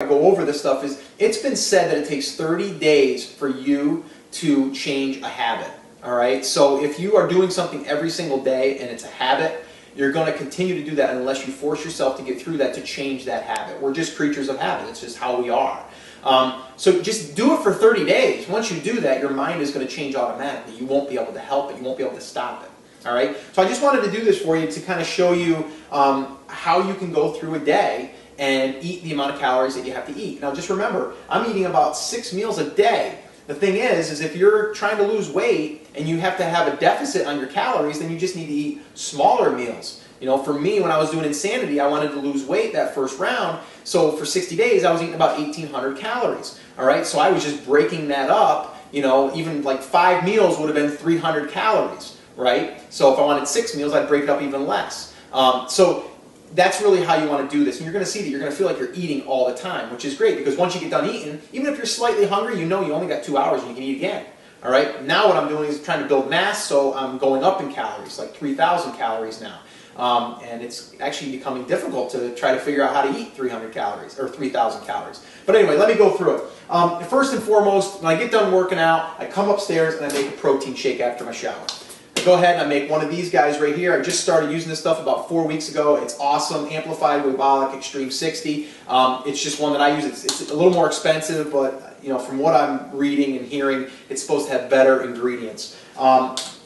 I go over this stuff is it's been said that it takes 30 days for you to change a habit. All right, so if you are doing something every single day and it's a habit, you're going to continue to do that unless you force yourself to get through that to change that habit. We're just creatures of habit. It's just how we are. So just do it for 30 days. Once you do that, your mind is going to change automatically. You won't be able to help it. You won't be able to stop it. All right. So I just wanted to do this for you to kind of show you how you can go through a day and eat the amount of calories that you have to eat. Now just remember, I'm eating about 6 meals a day. The thing is if you're trying to lose weight and you have to have a deficit on your calories, then you just need to eat smaller meals. You know, for me, when I was doing Insanity, I wanted to lose weight that first round. So for 60 days, I was eating about 1,800 calories. All right, so I was just breaking that up. You know, even like 5 meals would have been 300 calories, right? So if I wanted 6 meals, I'd break it up even less. So that's really how you want to do this. And you're going to see that you're going to feel like you're eating all the time, which is great because once you get done eating, even if you're slightly hungry, you know you only got 2 hours and you can eat again. All right, now what I'm doing is trying to build mass, so I'm going up in calories, like 3,000 calories now. And it's actually becoming difficult to try to figure out how to eat 300 calories or 3,000 calories. But anyway, let me go through it. First and foremost, when I get done working out, I come upstairs and I make a protein shake after my shower. I go ahead and I make one of these guys right here. I just started using this stuff about 4 weeks ago. It's awesome. Amplified Wavolic Extreme 60. It's just one that I use. It's a little more expensive, but you know, from what I'm reading and hearing, it's supposed to have better ingredients.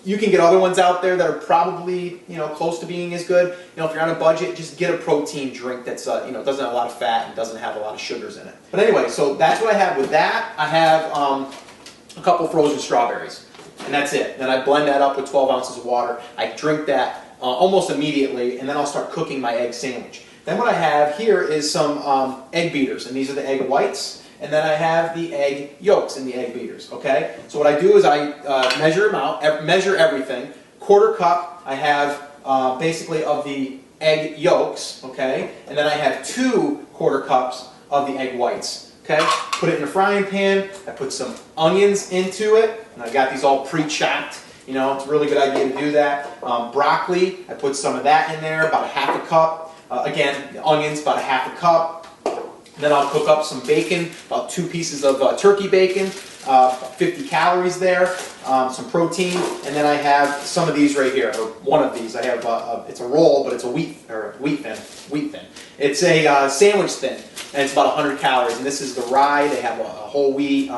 You can get other ones out there that are probably, you know, close to being as good. You know, if you're on a budget, just get a protein drink that's, you know, doesn't have a lot of fat and doesn't have a lot of sugars in it. But anyway, so that's what I have with that. I have a couple frozen strawberries, and that's it. Then I blend that up with 12 ounces of water. I drink that almost immediately, and then I'll start cooking my egg sandwich. Then what I have here is some egg beaters, and these are the egg whites. And then I have the egg yolks in the egg beaters, okay? So what I do is I measure them out, measure everything. Quarter cup I have basically of the egg yolks, okay? And then I have 2 quarter cups of the egg whites, okay? Put it in a frying pan. I put some onions into it. And I've got these all pre-chopped. You know, it's a really good idea to do that. Broccoli, I put some of that in there, about a half a cup. Again, the onions, about a half a cup. Then I'll cook up some bacon, about 2 pieces of turkey bacon, 50 calories there, some protein, and then I have some of these right here, or one of these. I have it's a roll, but it's a wheat thin. It's a sandwich thin, and it's about 100 calories. And this is the rye. They have a whole wheat.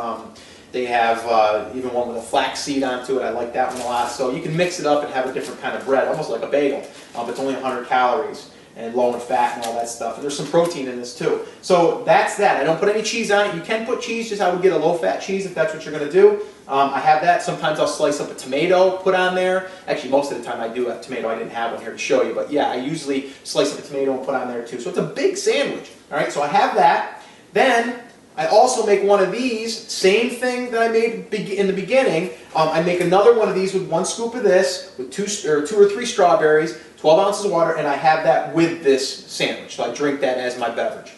They have even one with a flax seed onto it. I like that one a lot. So you can mix it up and have a different kind of bread, almost like a bagel, but it's only 100 calories. And low in fat and all that stuff. And there's some protein in this too. So that's that. I don't put any cheese on it. You can put cheese, just I would get a low-fat cheese if that's what you're going to do. I have that. Sometimes I'll slice up a tomato, put on there. Actually, most of the time I do have tomato. I didn't have one here to show you. But yeah, I usually slice up a tomato and put on there too. So it's a big sandwich. All right, so I have that. Then I also make one of these, same thing that I made in the beginning. I make another one of these with 1 scoop of this, with 2 or 3 strawberries, 12 ounces of water, and I have that with this sandwich. So I drink that as my beverage.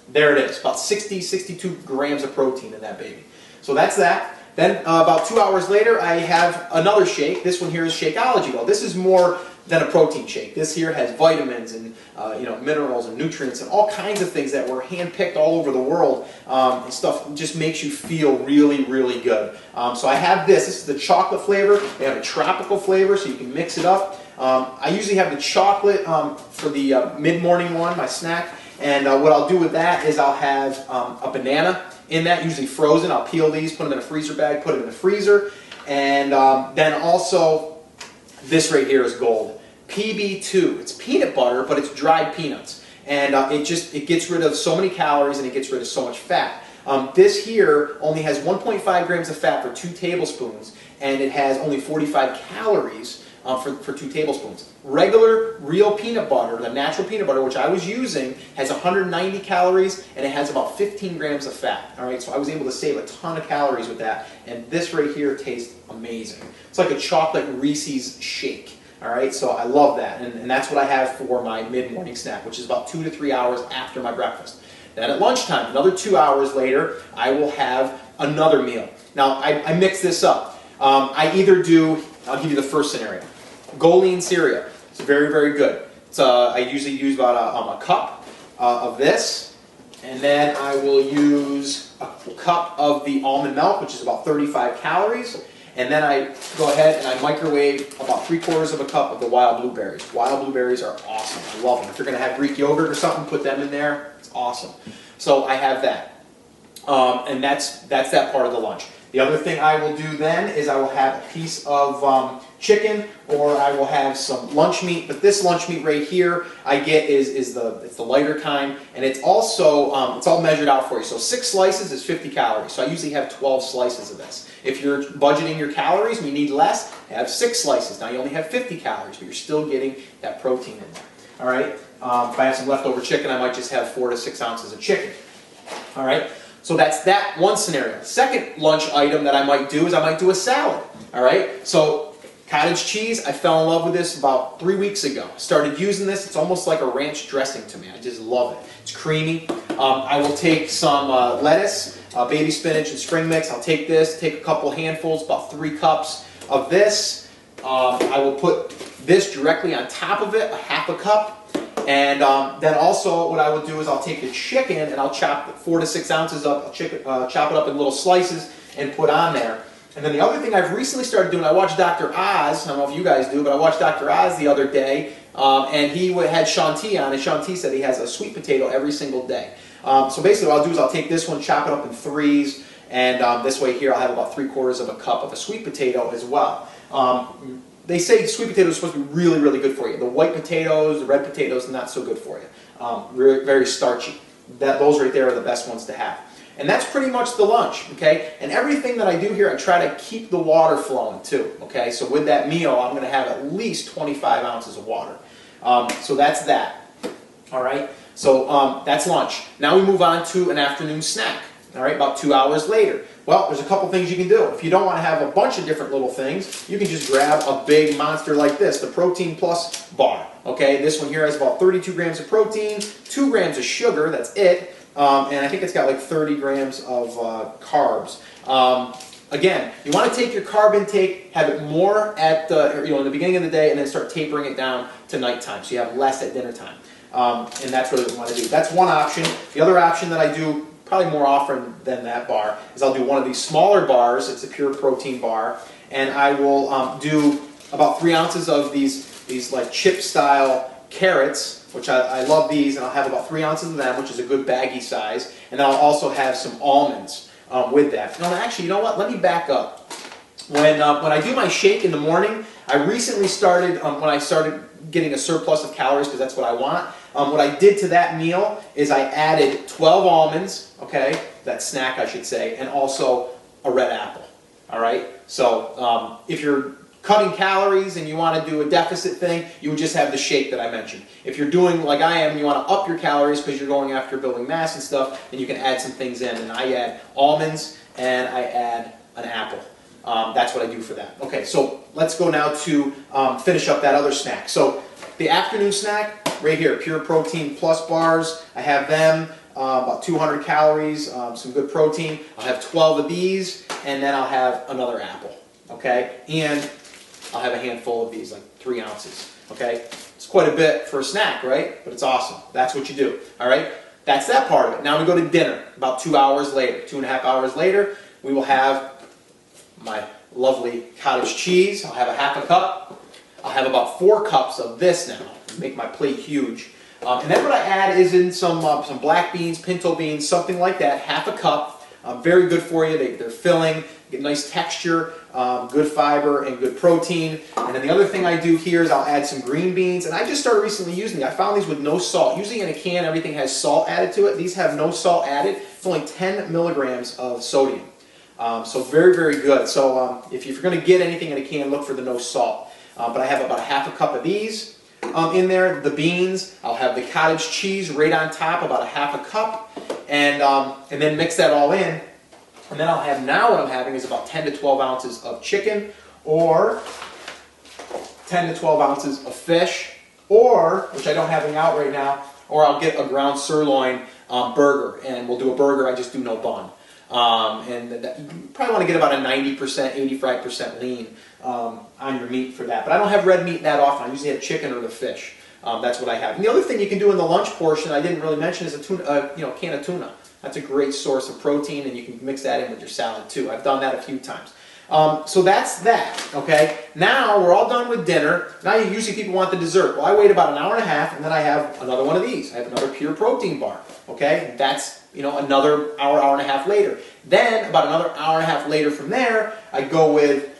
There it is, about 60, 62 grams of protein in that baby. So that's that. Then about 2 hours later, I have another shake. This one here is Shakeology, though. This is more than a protein shake. This here has vitamins and you know, minerals and nutrients and all kinds of things that were hand-picked all over the world. And stuff just makes you feel really, really good. So I have this. This is the chocolate flavor. They have a tropical flavor, so you can mix it up. I usually have the chocolate for the mid-morning one, my snack. And what I'll do with that is I'll have a banana in that, usually frozen. I'll peel these, put them in a freezer bag, put them in the freezer. And then also, this right here is gold. PB2. It's peanut butter, but it's dried peanuts. And it gets rid of so many calories and it gets rid of so much fat. This here only has 1.5 grams of fat for 2 tablespoons, and it has only 45 calories for 2 tablespoons. Regular, real peanut butter, the natural peanut butter, which I was using, has 190 calories, and it has about 15 grams of fat. All right, so I was able to save a ton of calories with that, and this right here tastes amazing. It's like a chocolate Reese's shake. All right, so I love that, and that's what I have for my mid-morning snack, which is about 2 to 3 hours after my breakfast. Then at lunchtime, another 2 hours later, I will have another meal. Now, I mix this up. I either do, I'll give you the first scenario, Goleen cereal. It's very, very good. It's, I usually use about a cup of this, And then I will use a cup of the almond milk, which is about 35 calories. And then I go ahead and I microwave about 3/4 of a cup of the wild blueberries. Wild blueberries are awesome. I love them. If you're going to have Greek yogurt or something, put them in there. It's awesome. So I have that. And that's that part of the lunch. The other thing I will do then is I will have a piece of chicken, or I will have some lunch meat. But this lunch meat right here I get it's the lighter kind, and it's also it's all measured out for you. So 6 slices is 50 calories. So I usually have 12 slices of this. If you're budgeting your calories and you need less, have 6 slices. Now you only have 50 calories, but you're still getting that protein in there. All right. If I have some leftover chicken, I might just have 4 to 6 ounces of chicken. All right. So that's that one scenario. Second lunch item that I might do is I might do a salad. All right. So cottage cheese, I fell in love with this about 3 weeks ago. Started using this. It's almost like a ranch dressing to me. I just love it. It's creamy. I will take some lettuce, baby spinach, and spring mix. I'll take this, take a couple handfuls, about 3 cups of this. I will put this directly on top of it, a half a cup. And then also what I will do is I'll take the chicken and I'll chop 4 to 6 ounces up, chop it up in little slices and put on there. And then the other thing I've recently started doing, I watched Dr. Oz, I don't know if you guys do, but I watched Dr. Oz the other day, and he had Shaun T on, and Shaun T said he has a sweet potato every single day. So basically what I'll do is I'll take this one, chop it up in 3s, and this way here I'll have about 3/4 of a cup of a sweet potato as well. They say sweet potatoes are supposed to be really, really good for you. The white potatoes, the red potatoes, not so good for you. Very starchy. Those right there are the best ones to have. And that's pretty much the lunch, okay? And everything that I do here, I try to keep the water flowing too, okay? So with that meal, I'm going to have at least 25 ounces of water. So that's that, all right? So that's lunch. Now we move on to an afternoon snack, all right, about 2 hours later. Well, there's a couple things you can do. If you don't want to have a bunch of different little things, you can just grab a big monster like this, the Protein Plus bar. Okay, this one here has about 32 grams of protein, 2 grams of sugar, that's it, and I think it's got like 30 grams of carbs. Again, you want to take your carb intake, have it more at the, in the beginning of the day, and then start tapering it down to nighttime, so you have less at dinner time. And that's what we want to do. That's one option. The other option that I do probably more often than that bar is I'll do one of these smaller bars. It's a pure protein bar, and I will do about 3 ounces of these like chip style carrots, which I love these, and I'll have about 3 ounces of them, which is a good baggy size, and then I'll also have some almonds with that. No, actually, you know what? Let me back up. When I do my shake in the morning, I recently started when I started getting a surplus of calories, because that's what I want. What I did to that meal is I added 12 almonds, okay, that snack I should say, and also a red apple, all right? So if you're cutting calories and you want to do a deficit thing, you would just have the shake that I mentioned. If you're doing like I am and you want to up your calories because you're going after building mass and stuff, then you can add some things in. And I add almonds and I add an apple. That's what I do for that. Okay, so let's go now to finish up that other snack. So the afternoon snack, right here, Pure Protein Plus bars. I have them, about 200 calories, some good protein. I'll have 12 of these, and then I'll have another apple, okay? And I'll have a handful of these, like 3 ounces, okay? It's quite a bit for a snack, right? But it's awesome. That's what you do, all right? That's that part of it. Now we go to dinner, about 2 hours later, 2.5 hours later. We will have my lovely cottage cheese. I'll have a half a cup. I'll have about 4 cups of this now. Make my plate huge. And then what I add is in some black beans, pinto beans, something like that, half a cup. Very good for you. They're filling, get nice texture, good fiber, and good protein. And then the other thing I do here is I'll add some green beans. And I just started recently using these. I found these with no salt. Usually in a can, everything has salt added to it. These have no salt added. It's only 10 milligrams of sodium. So very, very good. So if you're going to get anything in a can, look for the no salt. But I have about a half a cup of these in there. The beans, I'll have the cottage cheese right on top, about a half a cup, and then mix that all in. And then I'll have, now what I'm having is about 10 to 12 ounces of chicken, or 10 to 12 ounces of fish, or, which I don't have any out right now, or I'll get a ground sirloin burger, and we'll do a burger, I just do no bun. And you probably want to get about a 90%, 85% lean on your meat for that. But I don't have red meat that often. I usually have chicken or the fish. That's what I have. And the other thing you can do in the lunch portion I didn't really mention is a tuna, can of tuna. That's a great source of protein, and you can mix that in with your salad too. I've done that a few times. So that's that, okay? Now we're all done with dinner. Now usually people want the dessert. Well, I wait about an hour and a half, and then I have another one of these. I have another pure protein bar, okay? That's, another hour and a half later. Then, about another hour and a half later from there, I go with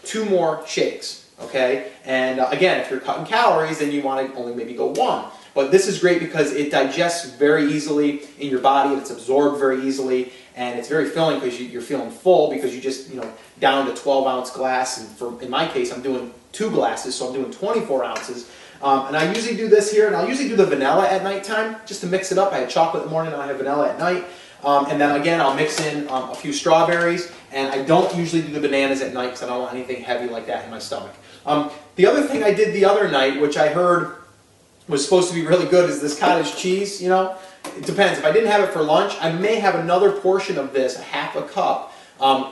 2 more shakes, okay? And again, if you're cutting calories, then you want to only maybe go 1. But this is great because it digests very easily in your body, and it's absorbed very easily, and it's very filling because you're feeling full because you just, downed a 12-ounce glass, and in my case, I'm doing 2 glasses, so I'm doing 24 ounces. And I usually do this here, and I'll usually do the vanilla at nighttime just to mix it up. I had chocolate in the morning, and I have vanilla at night. And then again, I'll mix in a few strawberries, and I don't usually do the bananas at night because I don't want anything heavy like that in my stomach. The other thing I did the other night, which I heard was supposed to be really good, is this cottage cheese, It depends. If I didn't have it for lunch, I may have another portion of this, half a cup,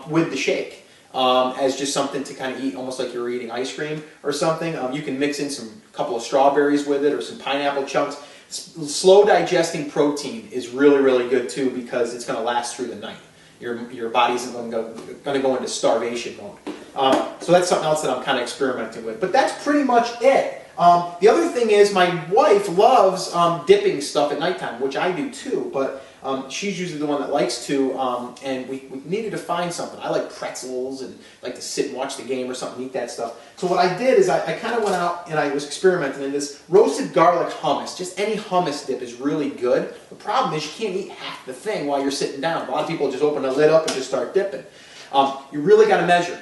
with the shake. As just something to kind of eat, almost like you're eating ice cream or something. You can mix in a couple of strawberries with it or some pineapple chunks. Slow digesting protein is really, really good too because it's going to last through the night. Your body isn't going to go into starvation mode. So that's something else that I'm kind of experimenting with. But that's pretty much it. The other thing is my wife loves dipping stuff at nighttime, which I do too, but she's usually the one that likes to, and we needed to find something. I like pretzels and like to sit and watch the game or something, eat that stuff. So what I did is I kind of went out and I was experimenting in this roasted garlic hummus. Just any hummus dip is really good. The problem is you can't eat half the thing while you're sitting down. A lot of people just open the lid up and just start dipping. You really got to measure.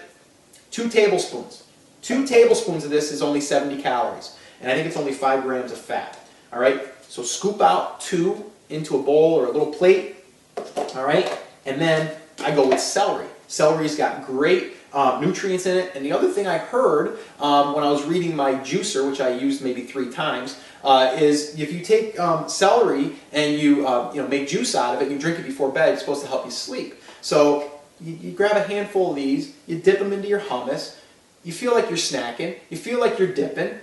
2 tablespoons. 2 tablespoons of this is only 70 calories, and I think it's only 5 grams of fat. All right, so scoop out 2 into a bowl or a little plate. All right, and then I go with celery. Celery's got great nutrients in it. And the other thing I heard when I was reading my juicer, which I used maybe 3 times, is if you take celery and you make juice out of it, and you drink it before bed, it's supposed to help you sleep. So you grab a handful of these, you dip them into your hummus. You feel like you're snacking, you feel like you're dipping,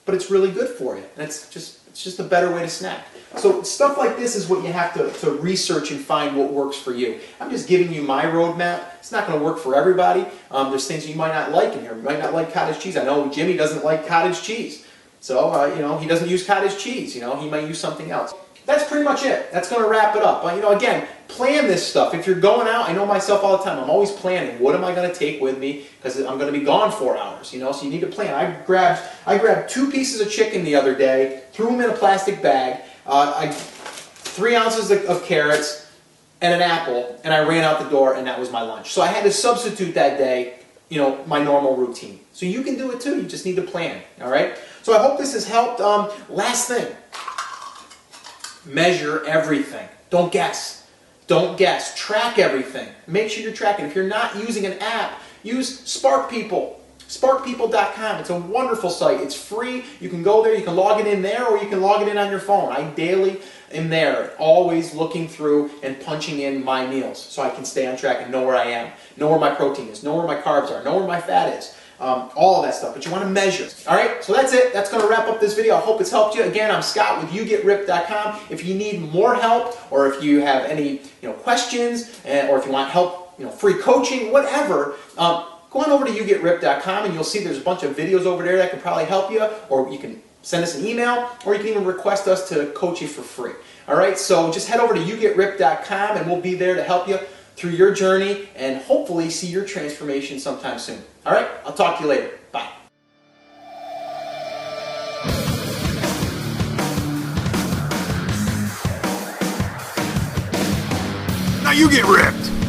but it's really good for you. And it's just a better way to snack. So stuff like this is what you have to research and find what works for you. I'm just giving you my roadmap. It's not going to work for everybody. There's things you might not like in here. You might not like cottage cheese. I know Jimmy doesn't like cottage cheese. So, he doesn't use cottage cheese. He might use something else. That's pretty much it. That's going to wrap it up. Again, plan this stuff. If you're going out, I know myself all the time. I'm always planning. What am I going to take with me? Because I'm going to be gone 4 hours. So you need to plan. I grabbed 2 pieces of chicken the other day, threw them in a plastic bag, 3 ounces of carrots, and an apple, and I ran out the door, and that was my lunch. So I had to substitute that day, my normal routine. So you can do it too. You just need to plan. All right. So I hope this has helped. Last thing. Measure everything. Don't guess. Don't guess. Track everything. Make sure you're tracking. If you're not using an app, use Spark People. SparkPeople.com. It's a wonderful site. It's free. You can go there. You can log it in there, or you can log it in on your phone. I daily am there, always looking through and punching in my meals so I can stay on track and know where I am, know where my protein is, know where my carbs are, know where my fat is. All of that stuff, but you want to measure. All right, so that's it. That's going to wrap up this video. I hope it's helped you. Again, I'm Scott with YouGetRipped.com. If you need more help, or if you have any questions, or if you want help, free coaching, whatever, go on over to YouGetRipped.com, and you'll see there's a bunch of videos over there that can probably help you, or you can send us an email, or you can even request us to coach you for free. All right, so just head over to YouGetRipped.com, and we'll be there to help you through your journey and hopefully see your transformation sometime soon. All right, I'll talk to you later. Bye. Now you get ripped.